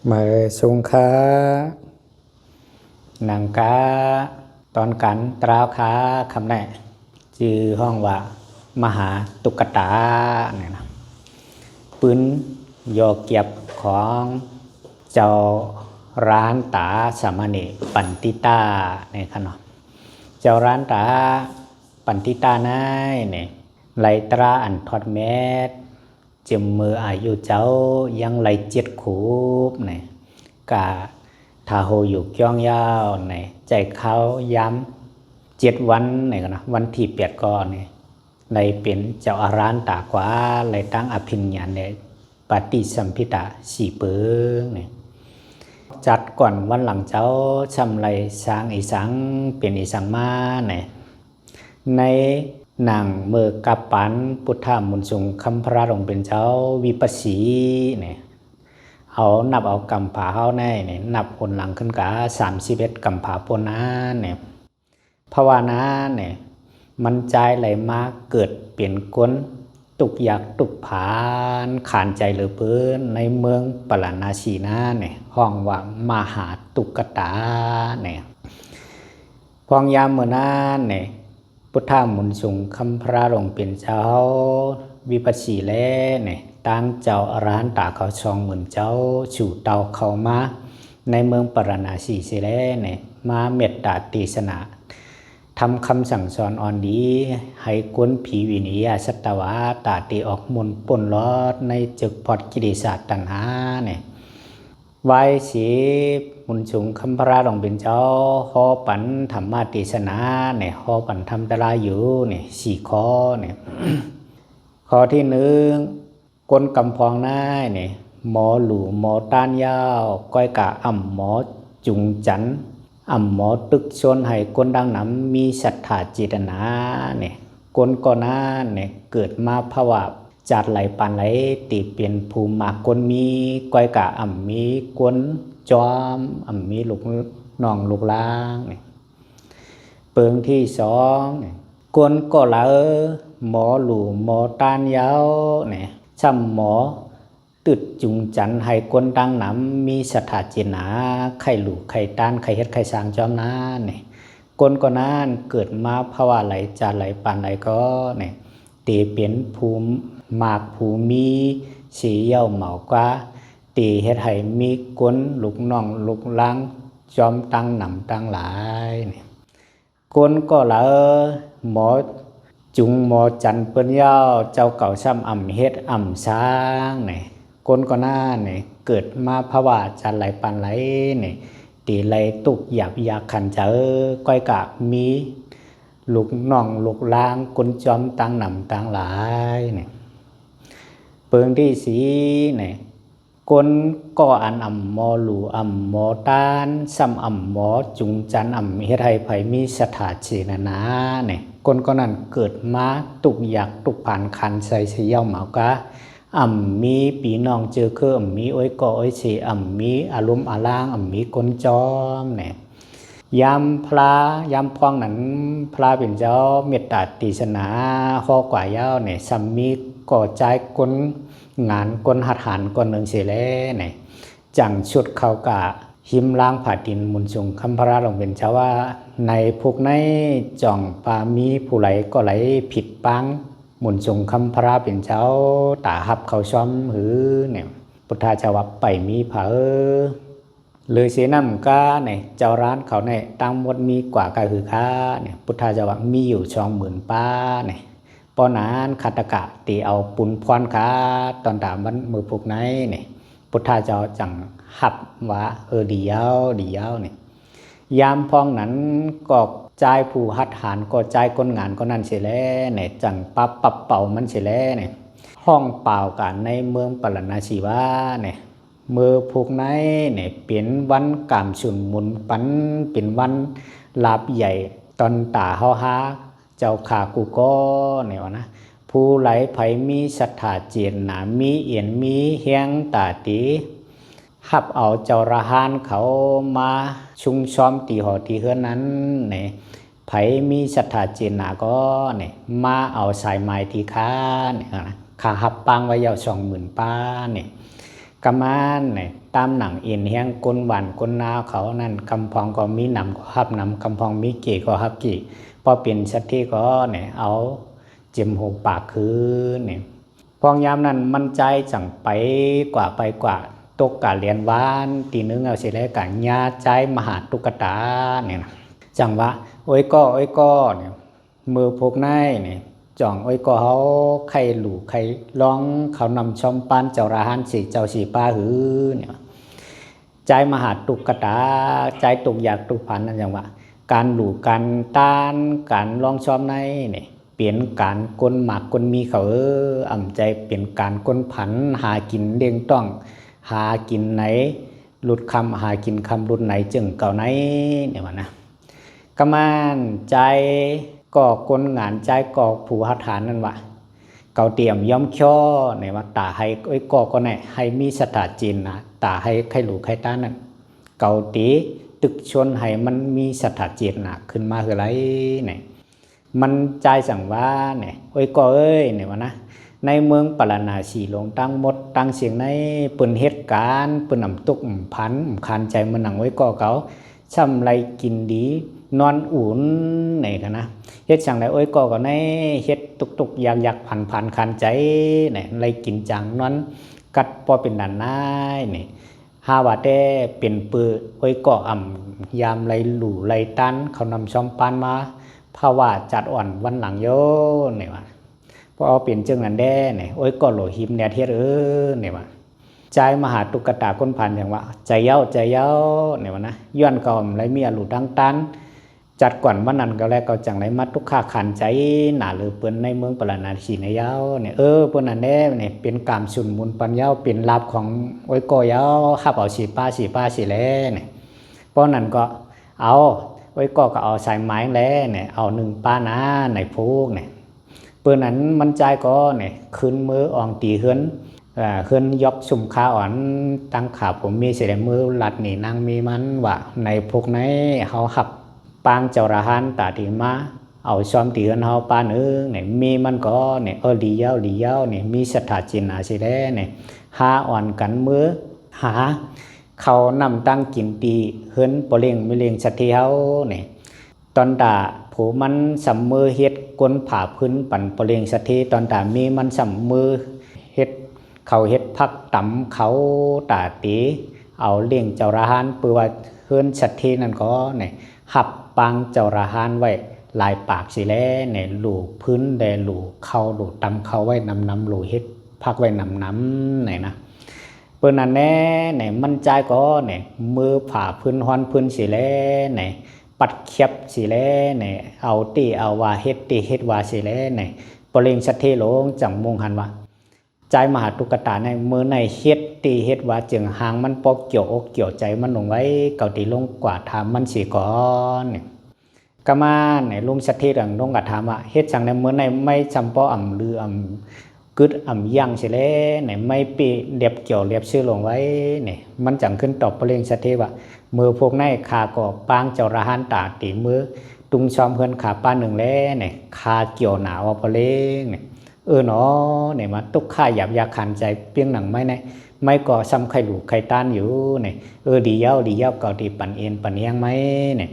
เมื่อสุงค้าหนังกาตอนกันตราวค้าคำแน่ชื่อห้องว่ามหาตุกตาเนี่ยนะปืนโยเก็บของเจ้าร้านตาสามเณรปันติตาเนี่ยค่ะเนาะเจ้าร้านตาปันติตานายเนี่ยไลตราอันทอดเม็ดจมมืออายุเจ้ายังไหลเจ็ดขูบเนี่ยกาทาโหอยู่จ้องยาวเนี่ยใจเขาย้ำ7 วันเนี่ยนะวันที่8ก่อนเนี่ยในเป็นเจ้าอาร้านตากว่าในตั้งอภิญญาเนี่ยปฏิสัมพิตา4 เปิงเนี่ยจัดก่อนวันหลังเจ้าชำไรสร้างอีสังเป็นอีสังมาเนี่ยในหนังเมื่อกับปันพุทธมุนทรงคำพระองค์เป็นเจ้าวิปัสสีเนี่ยเอานับเอากำผาเขาแน่เนี่ยนับผลหลังขึ้นกะ31กำผาปนนั้นเนี่ยภาวนาเนี่ยมันใจไหลมาเกิดเปลี่ยนก้นตุกอยากตุกผานขานใจเหลือเปิ้นในเมืองปลานาชีนาเนี่ยห้องว่ามหาตุกตาเนี่ยพองยามเมื่อนั้นเนี่ยพุทธมุนทรงคำพระองค์เป็นเจ้าวิปัสสีแลเนี่ยตั้งเจ้าอรหันตาเขาช่องเหมือนเจ้าสู่เตาเขามาในเมืองปรณาสีเสแลเนี่ยมาเมตตาตีสนาทำคำสั่งสอนอ่อนดีให้ก้นผีวินิยาสัตวาตาตีออกมนป่นลอดในจึกพอดกิเลสตัณหาเนี่ยไว้สีมุนสูงคำพระองค์เป็นเจ้าหอปันธรรมะเทศนาเนี่ยหอปันธรรมตราอยู่เนี่ย4 ข้อเนี่ย ข้อที่1ก้นกำพองหน้าเนี่ยหมอหลูหมอต้านยาวก้อยกะอ่ำหมอจุงจันอ่ำหมอตึกชนให้ก้นดังน้ำมีศรัทธาจิตนาเนี่ยก้นก่อนหน้าเนี่ยเกิดมาภาวะจัดไหลปันไหลตีเปลี่ยนภูมิมากก้นมีก้อยกะอ่ำมีก้นจอมอ่ำมีลูกน้องลูกล้างเนี่ยเปิงที่2เนี่ยก้นก็ละหมอหลูหมอต้านยาวเนี่ยช่ำหมอตึดจุงจันให้ก้นดังน้ำมีศรัทธาจิตนาไข่หลูไข่ต้านไข่เฮ็ดไข่สางจอมน้าเนี่ยก้นก็นั่นเกิดมาภาวะไหลจาไหลปานไหลก็เนี่ยตีเปลี่ยนภูมิมากภูมีสีเย่าเหมากว่าตีเฮ็ดให้มีก้นลูกน้องลูกล้างจอมตั้งหนำตั้งหลายเนี่ยก้นก็ละหมอจุงหมอจันเปิ้นยาวเจ้าเก่าซ้ำอ่ำเฮ็ดอ่ำช้างเนี่ยก้นก็น่าเนี่ยเกิดมาภาวะจันไหลปันไหลเนี่ยตีไหลตุกหยาบยาขันเจอก้อยกะมีลูกน้องลูกล้างก้นจอมตั้งหนำตั้งหลายเนี่ยเปิงที่4เนี่ยก้นก็อันอ่ำหมอหลูอ่ำหมอต้านซ้ำอ่ำหมอจุงจันอ่ำเฮ็ดให้ไผมีศรัทธาเจตนาเนี่ยก้นก็นั่นเกิดมาตุกอยากตุกผ่านคันใส่เสียวหมากะอ่ำมีปีน้องเจอคืออ่ำมีอ้อยก่ออ้อยเฉอ่ำมีอารมณ์อาล่างอ่ำมีก้นจอมเนี่ยยามพระยามพองนั้นพระเป็นเจ้าเมตตาตีสนาข้อกว่ายาวเนี่ยสัมมีก่อใจก้นงานก้นหัดหันก้นหนึ่งเสียแล้วเนี่ยจังชุดเขากะหิมล้างผาดินมุนทรงคำพระองค์เป็นเจ้าว่าในพวกในจ่องปามีผู้ไหลก็ไหลผิดปังมุนทรงคำพระเป็นเจ้าตาหับเขาซ้อมหือเนี่ยพุทธาเจ้าวับไปมีเผอเลยเสียน้ำก้าเนี่ยเจ้าร้านเขาเนี่ยตั้งหมดมีกว่ากาคือค้าเนี่ยพุทธาเจ้าวับมีอยู่20,000 ป้าเนี่ยปอนานขัตกะตีเอาปุนพรค้าตอนตามวันมือพวกในเนี่ยพุทธาเจ้าจังหับว่าดียาวเนี่ยยามพองนั้นก็ใจผู้หัดหานก็ใจก้นงานก็นั่นเสียแล้วเนี่ยจังปับเป่ามันเสียแล้วเนี่ยห้องเปล่ากันในเมืองปรณาชีวาเนี่ยเมื่อพวกไหนเนี่ยเป็นวันกามชุนมุนปันเป็นวันลาบใหญ่ตอนตาเฮาฮาเจ้าขากูก็เนี่ยวะนะผู้ไหลไผมีศรัทธาเจตนามีเอียนมีเฮียงตาตีหับเอาเจ้าระหานเขามาชุงซ้อมตีหอตีเฮือนนั้นเนี่ยไผมีศรัทธาเจตนาก็เนี่ยมาเอาสายไม้ที่ค้าเนี่ยนะขาหับปังไว้ยาว20,000 ป้าเนี่ย กะมานเนี่ยตามหนังเอ็นแห้งก้นหวานก้นนาวเขานั่นกำพองก็มีหนำก็ฮับหนำกำพองมีเกก็ฮับเกพอเป็นสัตที่ก็เนี่ยเอาเจียมหูปากคืนเนี่ยพองยามนั้นมันใจจังไปกว่าตกกะเรียนวานตีนึงเอาเสียแล้วกะญาใจมหาตุกตาเนี่ยนะจังว่าโอ้ยก็เนี่ยมือพกในเนี่ยจ่องโอ้ยก็เขาใครหลู่ใครร้องเขานำชมปานเจ้าราหันสีเจ้าสีป้าหือเนี่ยใจมหาตุกตาใจตุกอยากตุกพันนั่นจังว่าการหลู่การต้านการลองชอมในเนี่ยเปลี่ยนการกลหมากกลมีเขาอ่ำใจเปลี่ยนการกลผันหากินเด้งต้องหากินไหนหลุดคำหากินคำหลุดไหนจึงเก่าไหนเนี่ยว่านะกำมันใจก่อกลงานใจก่อผู้หัตถานนั่นว่าเก่าเตรียมย่อมช่อเนี่ยว่าตาให้ไอ้ก่อก็เนี่ยให้มีสถาจีนนะตาให้ใครหลูใครต้านนั่นเก่าตีตึกชนให้มันมีสถาจีนนะขึ้นมาคืออะไรเนี่ยมันใจสั่งว่าเนี่ยไอ้ก่อเนี่ยว่านะในเมืองปารณาสีหลงตั้งหมดตั้งเสียงในปืนเหตุการณ์ปืนนำตุกพันคันใจมันหนังไว้ก่อเขาช่ำไรกินดีนอนอุ่นเนี่ยกันนะเฮ็ดสั่งไรโอ้ยก่อในเฮ็ดตุกอยากพันคันใจเนี่ยไรกินจังนอนกัดพอเป็นด่านนายเนี่ยฮาวาเต้เป็นปืนโอ้ยก่ออ่ำยามไรหลู่ไรตันเขานำช่อมปานมาภาวะจัดอ่อนวันหลังโยเนี่ยว่าพอเอาเปลี่ยนจึงนั้นแด่เนี่ยโอ้ยก็โหลหิมเนี่ยเทียเนี่ยว่าใจมหาตุกตาก้นพันอย่างว่าใจเย้าเนี่ยว่านะย้อนก่อมไรมีอรุดังตันจัดก่อนวันนั้นก็แล้วก็จังไรมัดทุกข้าขันใจหนาหรือเปิ้นในเมืองปรณาชีในเย้าเนี่ยเปิ้นนั่นแน่เนี่ยเป็นกามสุนมุนปัญญาเป็นลาบของโอ้ยก็เย้าข้าเป่าสีป้าสีแลเนี่ยเพราะนั้นก็เอาโอ้ยก็เอาสายไม้แลเนี่ยเอาหนึ่งป้านะในพูกเนี่ยเปิ้นนั้นมันใจก็เนี่ยขึ้นมืออ่องตีเฮือนขึ้นยกสุ่มขาอ่อนตั้งขาผมมีเสียมือหลัดหนีนางมีมันว่าในพวกไหนเขาหับปางเจ้าระหันตาตีมาเอาซ้อมตีกันเฮาปานเนี่ยมีมันก็เนี่ยดีเย้าเนี่ยมีสถาจินอาสิแลเนี่ยหาอ่อนกันมือหาเขานำตั้งกินตีเฮิรนปเลียงไม่เลียงสัตที่เฮาเนี่ยตอนตาผู้มันสัมมือเฮ็ดก้นผ่าพื้นปั่นปเลียงสัตที่ตอนตามีมันสัมมือเฮ็ดเขาเฮ็ดพักต่ำเขาตาตีเอาเลี้ยงเจ้าระหันปือว่าเฮิรนสัตที่นั่นก็เนี่ยหับปางเจ้าระหันไว้ลายปากสิแลเนี่ยหลูพื้นแดหลูเขาหลูตำเขาไว้นำหลูเฮ็ดพักไว้นำเนี่ยนะเปิ้นนั่นแน่เนี่ยมันใจก็เนี่ยมือผ่าพื้นฮอนพื้นสิแลเนี่ยปัดเขียบสิแลเนี่ยเอาตีเอาว่าเฮ็ดตีเฮ็ดว่าสิแลเนี่ยปริงสัตเทโลงจังมงหันว่าใจมหาตุกตาในมือในเฮ็ดตีเฮ็ดว่าจึงหางมันปอกเกี่ยวอกเกี่ยวใจมันลงไว้เก่าตีลงกว่าถามมันสิก่อนเนี่ยกะมาเนี่ยลุงสัตเทดังลงกะถามว่าเฮ็ดจังในมือในไม่จำปออ่ำหรืออ่ำกึดอ่ำย่างสิแลเนี่ยไม่ปีเรียบเกี่ยวเรียบชื่อลงไว้เนี่ยมันจังขึ้นตอบปริงสัตเทว่ามือพวกในขาก็ปางเจ้าระหันตาตีมือตุงชอมเพื่อนขาป้าหนึ่งแลเนี่ยขาเกี่ยวหนาวปะเลงเนี่ยเนาะเนี่ยมาตุกข่าหยาบยาขันใจเปียงหนังไม่เนี่ยไม่ก่อซ้ำไข่หลูไข่ต้านอยู่เนี่ยดีเย้าเก่าดีปั่นเอ็นปั่นเฮียงไหมเนี่ย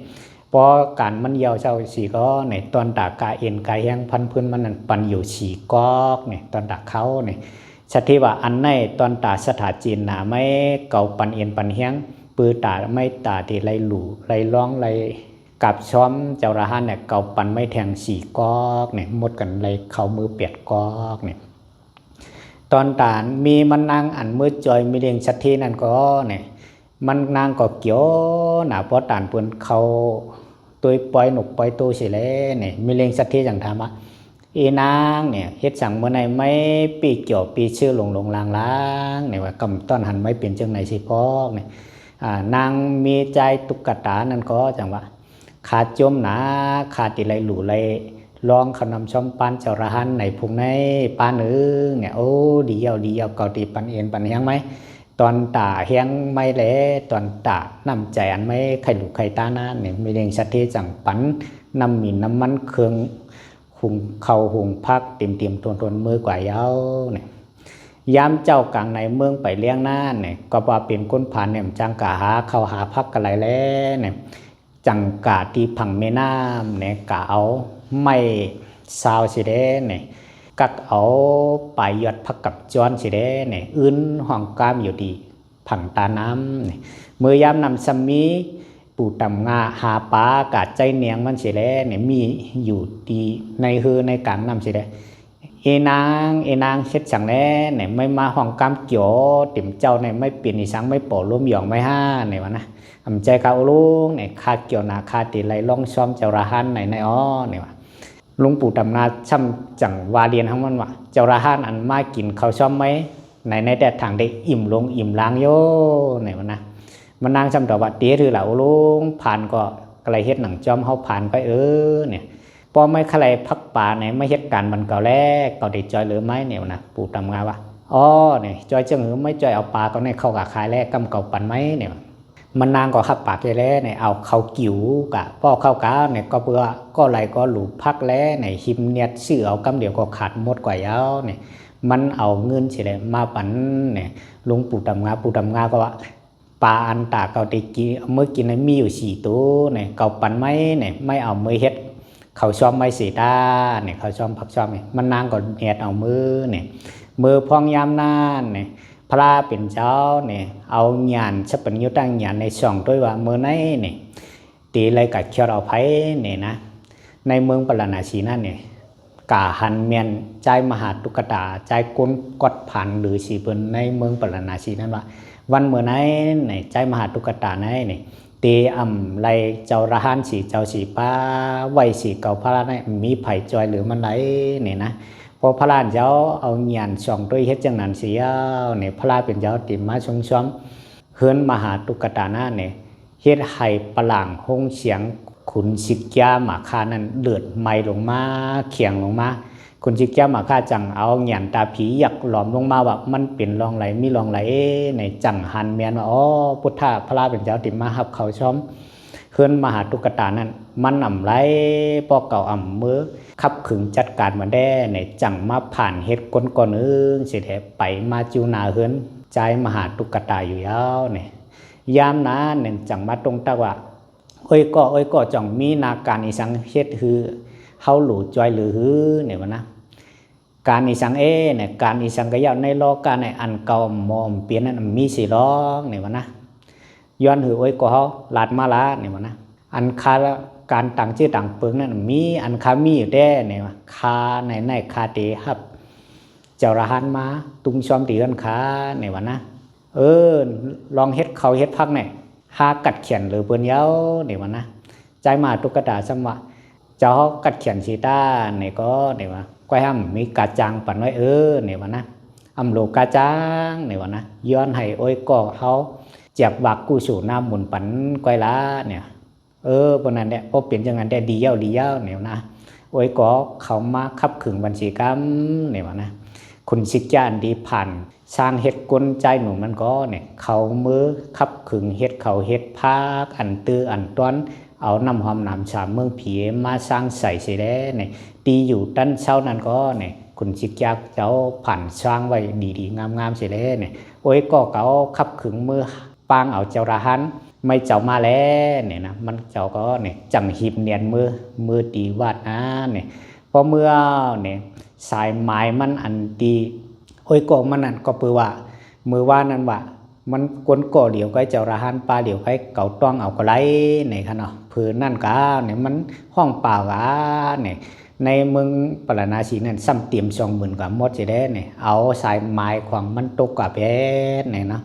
พอการมันเย้าเจ้าสีก็เนี่ยตอนตากาเอ็นกายแห้งพันพื้นมันนั่นปั่นอยู่สีกอกเนี่ยตอนตาเขาเนี่ยชัดที่ว่าอันในตอนตาสถาจีนหนาไม่เก่าปั่นเอ็นปั่นเฮียงปือตาไม่ตาที่ไรหลูไรร้องไรกับช้อมเจ้าระหันเนี่ยเก่าปันไม่แทงสีกอกเนี่ยหมดกันเลยเขามือเปียดกอกเนี่ยตอนตานมีมันนางอันมือจอยมีเรียงชัดที่นั่นก็เนี่ยมันนางก็เกี่ยวหนาพอตานปืนเขาตัวปล่อยหนุกปล่อยตัวเสียแล้วเนี่ยมีเรียงชัดที่อย่างธรรมะนางเนี่ยเฮ็ดสั่งเมื่อไหร่ไม่ปีเกี่ยวปีชื่อลงลางเนี่ยว่ากำต้อนหันไม่เปลี่ยนจังไหนสิพอกเนี่ยนางมีใจตุกตานั่นก็จังว่าขาดจมหนาขาดติไรหลู่ไรลองขนมช่อมปานเจ้าระหันในพุงในปานเนี่ยดีเย้าเก่าตีปันเอ็นปันเฮียงไหมตอนตาเฮียงไม่แลตอนตาน้ำใจอันไม่ไข่หลูไข่ตาหน้าเนี่ยไม่เรียงชัดที่จังปันน้ำมีน้ำมันเครื่องหุงเข่าหุงพักเต็มทนมือกว่าเย้าเนี่ย ย้ำเจ้ากลางในเมืองไปเลี้ยงหน้าเนี่ยก็ว่าเป็นก้นผ่านเนี่ยจังกะหาเข้าหาพักกันไหลแล้วเนี่ยจังกะที่ผังแม่น้ำเนี่ยกะเอาไม่ซาวสิเด้เนี่ยกักเอาปลายยอดพักกับจอนสิเด้เนี่ยอื่นห้องกามอยู่ดีผังตาน้ำเนี่ยเมื่อยามนำซัมมีปูตำงาหาปลากาดใจเนียงมันสิแลเนี่ยมีอยู่ดีในในกลางน้ำสิแลเอนางเช็ดสังแลเนี่ยไม่มาห้องกามเกี่ยวติ่มเจ้าเนี่ยไม่เปลี่ยนอีสังไม่ปอร่วมหยองไม่ห้าเนี่ยวะนะอำใจกาลุงเนี่ยคาเกี่ยวนาคาติไหลล่องซ้อมเจ้าระหันในอ้อเนี่ยวะลุงปู่ตำนาช่ำจังวาเรียนทั้งมันว่าเจ้าระหันอันมากินเขาซ้อมไหมในแต่ทางได้อิ่มลงอิ่มล้างโยเนี่ยวะนะมันนางจำต่อว่าเตี้ยหรือเหล่าลุงผ่านก็กระไรเฮ็ดหนังจอมเขาผ่านไปเนี่ยพอไม่ใครพักป่าไหนไม่เฮ็ดการมันเก่าแรกเก่าได้จอยหรือไม่เนี่ยนะปู่ตำงาว่าอ๋อเนี่ยจอยจังหรือไม่จอยเอาปลาก็ในเข้ากับขายแรกกำเก่าปันไหมเนี่ยมันนางก็ขับปากแล้วเนี่ยเอาเขากิ่วกะพ่อเข้ากาเนี่ยก็เบื่อก็ไรก็หลูพักแล้วเนี่ยหิมเนียดซื้อเอากำเดียวก็ขาดหมดกว่ายาวเนี่ยมันเอาเงินเฉลี่ยมาปันเนี่ยลุงปู่ตำงาก็ว่าปลาอันตาเก่าได้กินเมื่อกินนั้นมีอยู่4ตัวเนี่ยเก่าปันไหมเนี่ยไม่เอามือเฮ็ดเขาชอบไม่สีตาเนี่ยเขาชอบพักชอบเนี่ยมันนางก็เฮ็ดเอามือเนี่ยมือพองยามนานเนี่ยพระเป็นเจ้าเนี่ยเอาหยานชับปัญญาตั้งหยานในช่องด้วยว่าเมื่อไหนเนี่ยตีอะไรกับเขียวเอาไผ่เนี่ยนะในเมืองปรณาชีนั่นเนี่ยกาหันเมียนใจมหาตุกตาใจก้นกดผ่านหรือสีเปิ้นในเมืองปรณาชีนั่นว่าวันเมื่อไหนเนี่ยใจมหาตุกตาไหนเนี่ยตีอ่ำไรเจ้าระหันสีเจ้าสีป้าไว้สีเก่าพระเนี่ยมีไผ่จอยหรือมันไหนเนี่ยนะพอพระเจ้าเอาหยานช่องด้วยเฮ็ดจังนั้นเสียเนี่ยพระเป็นเจ้าติมมาชงช้อมเฮือนมหาตุกตาหน้าเนี่ยเฮ็ดให้ปลางหงเสียงขุนสิกยาหมาคานั้นเลือดไหมลงมาเขียงลงมาคุณสิกยาหมาคาจังเอาหยานตาผีอยากหลอมลงมาว่ามันเป็นรองไหลมีรองไหลในจังหันเมียนว่าอ๋อพุทธะพระเป็นเจ้าติมมาหับเขาช้อมเฮือนมหาตุกตานั้นมันอ่ำไรปอเก่าอ่ำมือขับขึงจัดการมาได้ในจังมาผ่านเฮ็ดก้นก่อนสิแท้ไปมาจูนาเฮือนใจมหาตุกตาอยู่ยาวเนี่ยยามนั้นเนี่ยจังมาตรงตะว่าโอ้ยก็จังมีนาการอีสังเฮ็ดคือเฮาหลู่จอยหรือฮือเนี่ยวะนะการอีสังเนี่ยการอีสังก็ยาวในโลกการในอันเก่ามอมเปลี่ยนนั้นมีสิร้องเนี่ยวะนะย้อนหือโอ้ยก็เฮาลาดมาลาเนี่ยวะนะอันคาการต่างชื่อต่างเปิงนั้นมีอันคามีอยู่แด้เนี่ยวะคาในคาเตฮับเจ้าระหันมาตุ้งชอมตีกันคาเนี่ยวะนะลองเฮ็ดเขาเฮ็ดพักเนี่ยหากัดเขียนหรือเปิ้นเย้าเนี่ยวะนะใจมาตุกตาสมว่าเจ้ากัดเขียนสีตาเนี่ยก็เนี่ยวะก้อยห้ำมีกาจางปั่นไว้เนี่ยวะนะอำโลกาจางเนี่ยวะนะย้อนให้โอ้ยก็เขาเจ็บวักกู้สู่น้ำหมุนปั่นก้อยละเนี่ยปนนั้นเนี่ยพอเปลี่ยนจังนั้นได้ดีเย้าเนี่ยนะโอ้ยก็เขามาขับขึงบัญชีกรรมเนี่ยวะนะคุณสิกจานดีผ่านสร้างเฮ็ดกลใจหนูมันก็เนี่ยเขามือขับขึงเฮ็ดเขาเฮ็ดพากอันตื้ออันต้นเอาน้ำหอมน้ำชาเมืองผีมาสร้างใส่เสียแล้วเนี่ยตีอยู่ตั้นเช้านั้นก็เนี่ยคุณสิกยากเจ้าผ่านสร้างไว้ดีๆงามๆเสียแล้วเนี่ยโอ้ยก็เขาขับขึงมือปางเอาเจ้าระหันไม่เจ้ามาแล้วเนี่ยนะมันเจ้าก็เนี่ยจังหิบเนียนมือตีวาดนะเนี่ยพอเมื่อเนี่ยสายไม้มันอันดีโอ้ยก็มันนั่นก็เปื่อว่ามือว่านั่นว่ามันกวนก่อเหลียวก็เจ้าระหันปลาเหลียวก็เก่าต้องเอาก็ไล่เนี่ยค่ะเนาะเพื่อนั่นก็เนี่ยมันห้องเปล่าก็เนี่ยในเมืองปรณาชีนั่นซ้ำเตรียม20,000กว่าหมดจะได้เนี่ยเอาสายไม้ของมันตกกับเพชรเนี่ยเนาะ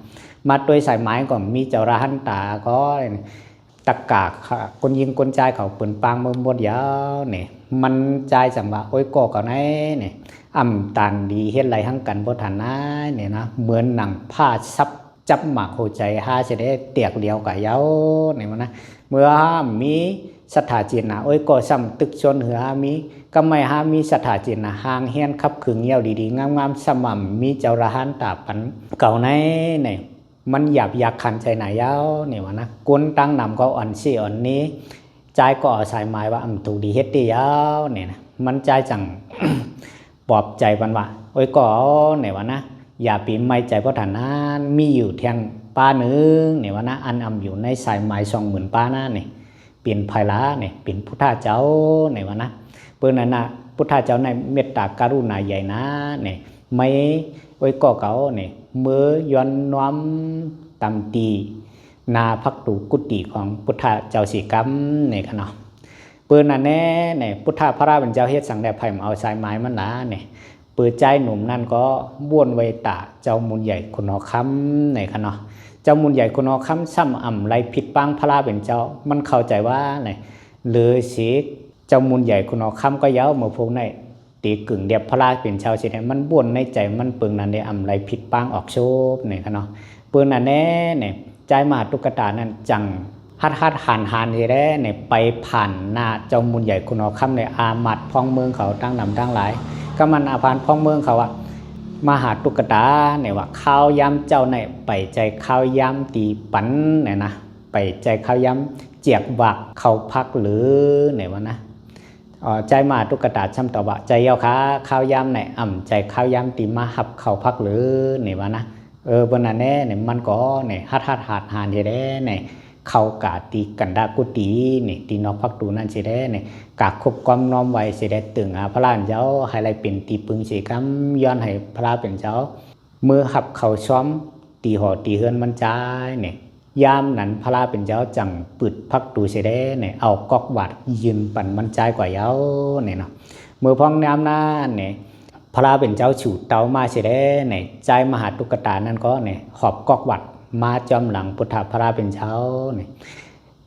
มาด้วยสายไม้ก่อนมีเจ้าระหันตาก็ตะกากคนยิงคนใจเขาปืนปางมือหมดยาวเนี่ยมันใจจังว่าโอ้ยก่อกันไงเนี่ยอ่ำตันดีเฮ็ดไรทั้งกันบ่ทันนะเนี่ยนะเหมือนหนังผ้าซับจับหมากโคใจห้าจะได้เตียกเดียวกับเย้าเนี่ยมันนะเมื่อมีสถาจีนนะโอ้ยก่อซ้ำตึกชนเหือมีก็ไม่ห้ามีสถาจีนนะห่างเฮียนขับขึงเยี่ยวดีๆงามๆสม่ำมีเจ้าระหันตาปันเก่าในเนี่ยมันอยากขันใจไหนเย้าเนี่ยมันนะก้นตั้งนำก็อ่อนซี่อ่อนนี้ใจก็เอาสายไม้ว่าถูกดีเฮ็ดดีเย้าเนี่ยนะมันใจจังปลอบใจมันว่าโอ้ยก็เนี่ยวะนะ อย่าปีไม่ใจเพราะฐานนั้นมีอยู่เทียงป้าหนึ่งเนี่ยว่านะอันอำอยู่ในสายไม้20,000ป้านั่นเนี่ยเปลี่ยนภายละเนี่ยเป็นพุทธเจ้าเนี่ยว่านะเปิ้นนั่นนะพุทธเจ้าในเมตตากรุณาใหญ่นะเนี่ยไม่ไว้ก่อเก่าเนี่ยเมื่อย้อนน้อมตำตีนาพักตูกุฏิของพุทธเจ้าสีกัมเนี่ยค่ะเนาะเปิ้นนั่นแน่เนี่ยพุทธพระราเป็นเจ้าเฮ็ดสังแดดไผ่เอาสายไม้มันละเนี่ยเปิดใจหนุ่มนั่นก็บ้วนไวตาเจ้ามูลใหญ่คุณหอคำเนี่ยค่ะเนาะเจ้ามูลใหญ่คุณหอคำซ้ำอ่ำไรผิดปังพระราเป็นเจ้ามันเข้าใจว่าเนี่ยเลยสิเจ้ามูลใหญ่คุณหอคำก็เย้าเมื่อพวกในตีกึ่งเดียบพระราเป็นชาวสิเนี่ยมันบ้วนในใจมันเปิงนั่นเนี่ยอ่ำไรผิดปังออกโชบเนี่ยค่ะเนาะเปิงนั่นแน่เนี่ยใจมาตุกตานั่นจังฮัดหันที่ได้เนี่ยไปผ่านหน้าเจ้ามูลใหญ่คุณหอคำในอามัดพ้องเมืองเขาตั้งนำตั้งหลายก็มันอาภานพ้องเมืองเขาอะมาหาตุกตาเนี่ยว่าข้าวย้ำเจ้าในไปใจข้าวย้ำตีปันเนี่ยนะไปใจข้าวย้ำเจียกบักเขาพักหรือเนี่ยว่านะใจมาตุกตาช่ำตอบว่าใจเย้าค้าข้าวย้ำเนี่ยใจข้าวย้ำตีมาหับเขาพักหรือเนี่ยว่านะบนนั้นแน่เนี่ยมันก็เนี่ยฮัดหานที่ได้เนี่ยเขากาตีกันดากุตีนี่ตีนอกพักตูนั่นสิได้เนี่ยกาคบความน้อมไว้สิได้ตึงพระราชเจ้าให้ไรเป็นตีปึงสีกำย้อนให้พระราเป็นเจ้ามือหับเขาช้อมตีห่อตีเฮือนมันใจเนี่ยยามนั้นพระราเป็นเจ้าจังปืดพักตูสิได้เนี่ยเอากอกวัดยืนปั่นมันใจกว่าเย้าเนี่ยเนาะมือพองน้ำนั่นเนี่ยพระราเป็นเจ้าฉูดเตามาสิได้เนี่ยใจมหาตุกตานั่นก็เนี่ยหอบกอกวัดมาจอมหลังพุทธพระเป็นเช้าเนี่ย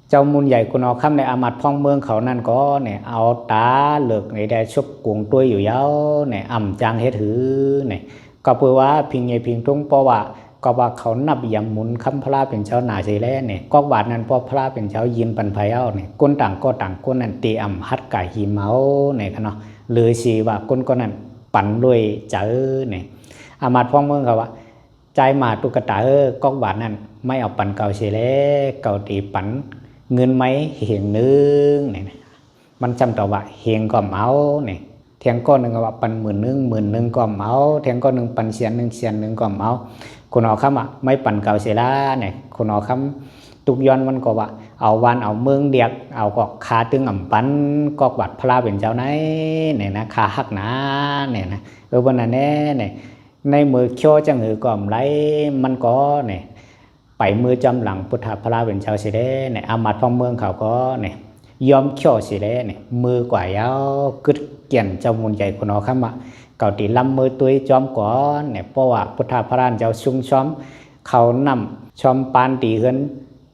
เจ้ามูลใหญ่คุณเอาคำในอามัดพ้องเมืองเขานั่นก็เนี่ยเอาตาเหลือกในได้ชบกวงตัวอยู่เย้าเนี่ยจางเฮ็ดถือเนี่ยก็เพื่อว่าพิงใหญ่พิงทุ่งเพราะว่าก็ว่าเขานับยำหมุนคำพระเป็นเช้าหนาสีแลเนี่ยก็บาดนั้นพอพระเป็นเช้ายินปันไพเอาเนี่ยก้นต่างก็ต่างก้นนั่นตีฮัดไก่หีเมาเนี่ยกันเนาะหรือสีว่าก้นก็นั่นปั่นด้วยเจอเนี่ยอามัดพ้องเมืองเขาว่าใจมาตุกตาก็บาดนั่นไม่เอาปันเก่าเสียแล้วเก่าตีปันเงินไหมเหียงนึงเนี่ยมันจำต่อว่าเหียงก็เมาเนี่ยเทียงก้อนหนึ่งว่าปันหมื่นก็เมาเทียงก้อนหนึ่งปันเสียนหนึ่งก็เมาคนอคำไม่ปันเก่าเสียละเนี่ยคนอคำตุกย้อนมันก็ว่าเอาวันเอาเมืองเดียกเอาก็คาตึงปันก็บาดพระเป็นเจ้าไหนเนี่ยนะคาหักหนาเนี่ยนะวันนั้นเนี่ยในมือเขี้ยวจังหือก่อมไรมันก็เนี่ยไปมือจำหลังพุทธพระเป็นชาวสิเดเนี่ยอามัดพ้องเมืองเขาก็เนี่ยยอมเขี้ยวสิเดเนี่ยมือกว่ายาวกึดเกี่ยนเจ้ามูลใหญ่คนเอาเข้ามาเก่าตีลำมือตัวจอมก่อนเนี่ยเพราะว่าพุทธพระเจ้าชุ่มช้อมเขานำช้อมปานตีเฮือน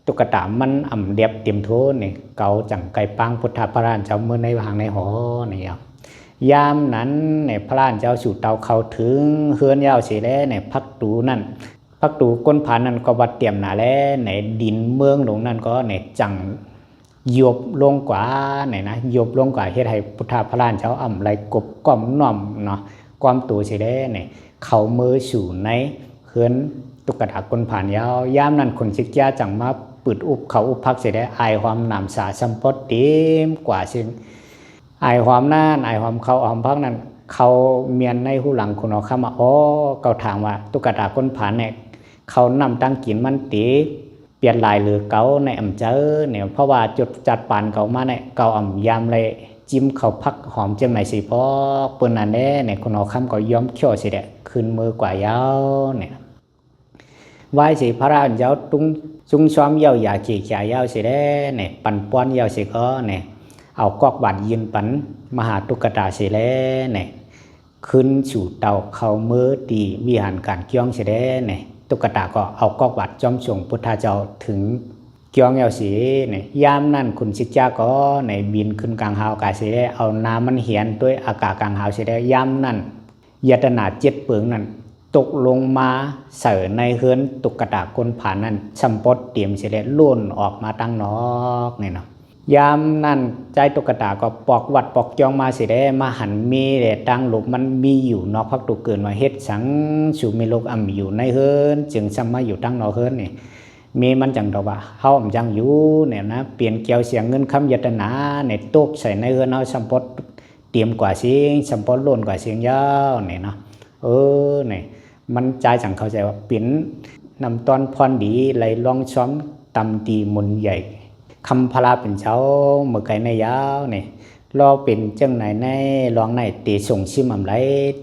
ตุกตามันเดียบเต็มโทเนี่ยเก่าจังไก่ปังพุทธพระเจ้ามือในหางในหอเนี่ยยามนั้นเนี่ยพระเจ้าสู่เตาเขาถึงเฮือนยาวเสียแล้วเนี่ยพักตูนั่นพักตูก้นผานั่นก็วัดเตรียมหนาแล้วเนี่ยดินเมืองหลวงนั่นก็เนี่ยจังยบลงกว่าเนี่ยนะยบลงกว่าเฮ็ดให้พุทธพระเจ้าไรกบก้อมน้อมเนาะความตูเสียแล้วเนี่ยเขามือสู่ในเฮือนตุกตาก้นผานยาวยามนั้นคนชิกยาจังมาปืดอุบเขาอุบพักเสียแล้วไอความหนามสาสัมปอดเต็มกว่าซึ่งไอความนั่นไอความเขาความพักนั้นเขาเมียนในหูหลังคนเอาเข้ามาเกาถามว่าตุกตาก้นผานเนี่ยเขานำตั้งกินมันตีเปลี่ยนลายหรือเกาในเจอเนี่ยเพราะว่าจุดจัดปานเกามาเนี่ยเกายามเลยจิ้มเขาพักหอมเจียมไหนสิเพราะเปิ้นนั่นเนี่ยคนเอาคำก็ย้อมเขี้ยวสิเด็กขึ้นมือกว่ายาวเนี่ยไหว้สิพระราชเจ้าจุ้งซ้อมเย้าอย่าขี่ขายเย้าสิเด้เนี่ยปั่นป้อนเย้าสิก็เนี่ยเอากอกบาดยืนปันมหาตุกตาสิเล่เนี่ยขึ้นสู่เตาเขามือตีวิหารการเกี่ยงสิเด้เนี่ยตุกตาก็เอากอกบาดจอมส่งพุทธเจ้าถึงเกี่ยงเย้าสิเนี่ยยามนั่นคุณชิจ้าก็ในบินขึ้นกลางหาวกาสิเด้เอาน้ำมันเหียนด้วยอากาศกลางหาวสิเด้ยามนั่นยตนาเจ็ดเปิงนั่นตกลงมาเสือในเฮือนตุกตาคนผ่านนั่นชัมปดเตรียมสิเด้ล้นออกมาตั้งนอกเนี่ยเนาะยามนั่นใจตุกตาก็ปอกวัดปอกจองมาสิได้มาหันมีแต่ตั้งหลบมันมีอยู่นอกพักตุเกินมาเฮ็ดสังสู่มีโลกอยู่ในเฮือนจึงซ้ำมาอยู่ตั้งนอกเฮือนนี่มีมันจังดอกว่าเฮาจังอยู่เนี่ยนะเปลี่ยนเกี่ยวเสียงเงินคำยตนาในตกใส่ในเฮือนเฮาชัมปดเตรียมกว่าเสียงชัมปดล้นกว่าเสียงยาวเนี่ยเนาะเนี่ย มันใจจังเข้าใจว่าเป็นนำตอนพรดีไหลลองช้อมตำตีมนใหญ่คำพลาเป็นเช้าเมื่อไกลในยาวเนี่ยรอเป็นจังไหนในลองในตีส่งชิมอำไร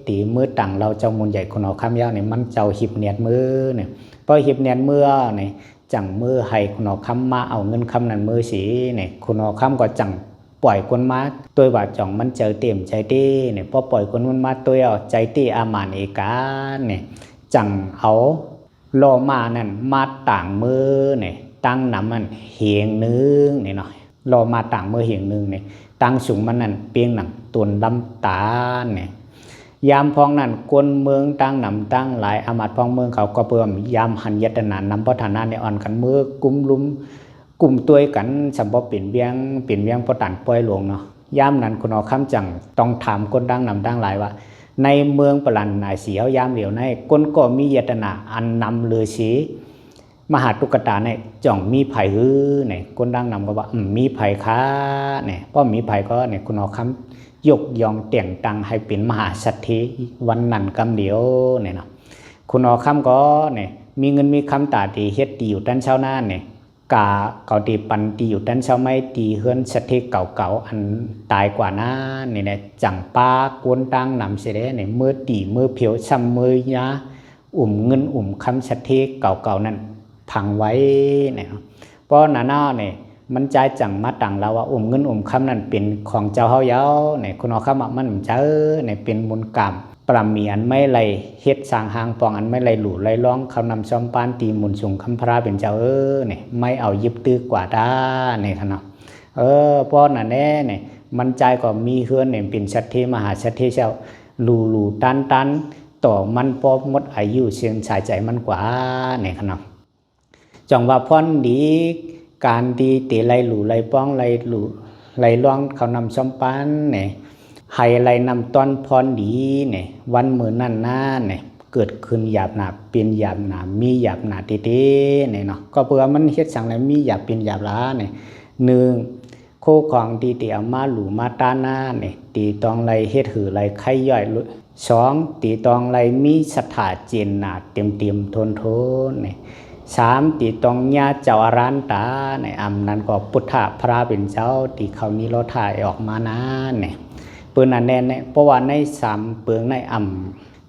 ตีมือต่างเราเจ้ามนใหญ่คนเอาคำยาวเนี่ยมันเจ้าหิบเนียดมือเนี่ยพอหิบเนียดมือเนี่ยจังมือให้คนเอาคำมาเอาเงินคำนั้นมือสีเนี่ยคนเอาคำก็จังปล่อยคนมาตัวว่าจ่องมันเจอเต็มใจตีเนี่ยพอปล่อยคนมันมาตัวเอาใจตีอามานเอกาเนี่ยจังเอาโลมานั่นมาต่างมือเนี่ยตั้งน้ำมันเหียงนึงเนี่ยเนาะโลมาต่างมือเหียงนึงเนี่ยตั้งสูงมันนั่นเปียงหนังตุนลำตาเนี่ยยามพองนั่นกวนเมืองตั้งนำตั้งหลายอามาตพองเมืองเขาก็เพิ่มยามหันยัตนานำพระฐานะในอ่อนกันมือกุมลุ้มกลุ่มตัวกันสำบ่เปลี่ยนเวียงพอตันปล่อยหลวงเนาะยามนั้นคนเอาคำจังต้องถามคนดังนำตั้งหลายว่าในเมืองปรันนายเสียวยามเหลียวในคนก็มียัตนาอันนำเลือชีมหาตุกตาเนี่ยจ่องมีไผ่ฮือเนี่ยคนดังนำก็ว่ามีไผ่ค้าเนี่ยเพราะมีไผ่ก็เนี่ยคุณเอาคำยกยองแต่งตังให้เป็นมหาสัตถิวันนั้นกำเดียวเนี่ยเนาะคุณเอาคำก็เนี่ยมีเงินมีคำตาดีเฮ็ดดีอยู่ด้านเช้าหน้าเนี่ยกาเก่าตีปันตีอยู่ด้านเช้าไม่ตีเฮือนสัตถิเก่าอันตายกว่านั้นเนี่ยจังป้ากวนตังนำเสียเนี่ยเมื่อตีเมื่อเพียวช้ำเมื่อยาเงินคำสัตถิเก่านั่นพังไว้เนี่ยเพราะหน้าเนี่ยมันใจจังมาต่างเราว่าเงินคำนั้นเป็นของเจ้าเฮาเย้าเนี่ยคุณเอาคำมันเจอเนี่ยเป็นมูลกรรมปรามีอันไม่ไรเฮ็ดสร้างหางปองอันไม่ไรหลู่ไรร้องเขานำชอมปานตีมุนสูงคำพระเป็นเจ้าเนี่ยไม่เอายิบตื้อกว่าด้าเนี่ยขนาดเพราะนั่นแน่เนี่ยมันใจก็มีเฮือนเนี่ยเป็นชัดเทมหาชัดเทเจ้าหลู่ตันต่อมันพอหมดอายุเชียงชายใจมันกว่าเนี่ยขนาดจังว่าพรดีการดีตีไรหลู่ไรป้องไรหลู่ไรร้องเขานำชอมปานเนี่ยให้ไรนำต้นพรดีเนี่ยวันมือนั่นหน้าเนี่ยเกิดขึ้นหยาบหนาเป็นหยาบหนามีหยาบหนาตีเนี่ยเนาะก็เพื่อมันเฮ็ดสั่งอะไรมีหยาบเป็นหยาบล้าเนี่ยหนึ่งโคของตีเตียมาหลู่มาตาหน้าเนี่ยตีตองไรเฮ็ดหือไรไข่ย่อยสองตีตองไรมีสถาเจนหนาเต็มทนเนี่ยสามตีตองญาเจ้าอรันตาเนี่ยนั้นก็พุทธะพระเป็นเจ้าตีเขานี้เราถ่ายออกมานะเนี่ยเปื้อนอันแน่เนี่ยเพราะว่าในสามเปลืองใน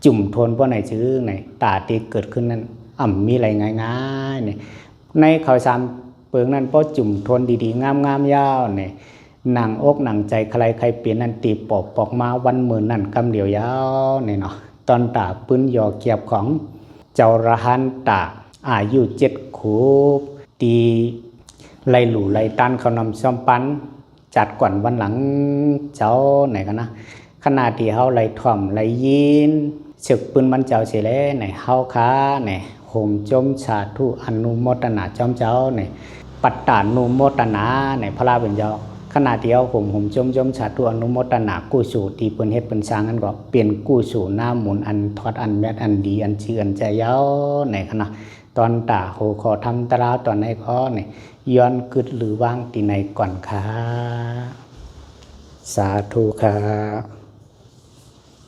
จุ่มทนเพราะในชื่อในตาตีเกิดขึ้นนั้นมีอะไรง่ายๆเนี่ยในเขาสามเปลืองนั้นเพราะจุ่มทนดีๆงามยาวเนี่ยหนังอกหนังใจใครเปลี่ยนนั่นตีปอกมาวันหมื่นนั่นกำเดียวยาวเนี่ยเนาะตอนตาปืนยอเกียบของเจ้าระหันตาอายุ7 ขวบตีไล่หลู่ไล่ตันเขานำซ้อมปันจัดก่อนวันหลังเจ้าไหนกันนะขณะที่เขาไล่ถ่อมไล่ยินศึกปืนมันเจ้าเสียแล้วไหนเขาค้าไหนโหมจมชาทุอนุโมทนาจอมเจ้าไหนปัตตานุโมทนาไหนพระราเป็นเจ้าขณะที่เขาโหมจมชาทุอนุโมทนากู้สู่ตีปืนเฮ็ดปืนช้างนั้นก็เปลี่ยนกู้สู่หน้าหมุนอันทอดอันแมดอันดีอันเชื่อใจเย้าไหนกันนะตอนตาโหขอทำตราตอนในข้อเนี่ยย้อนกึดหรือว่างตีในก่อนค่ะสาธุค่ะ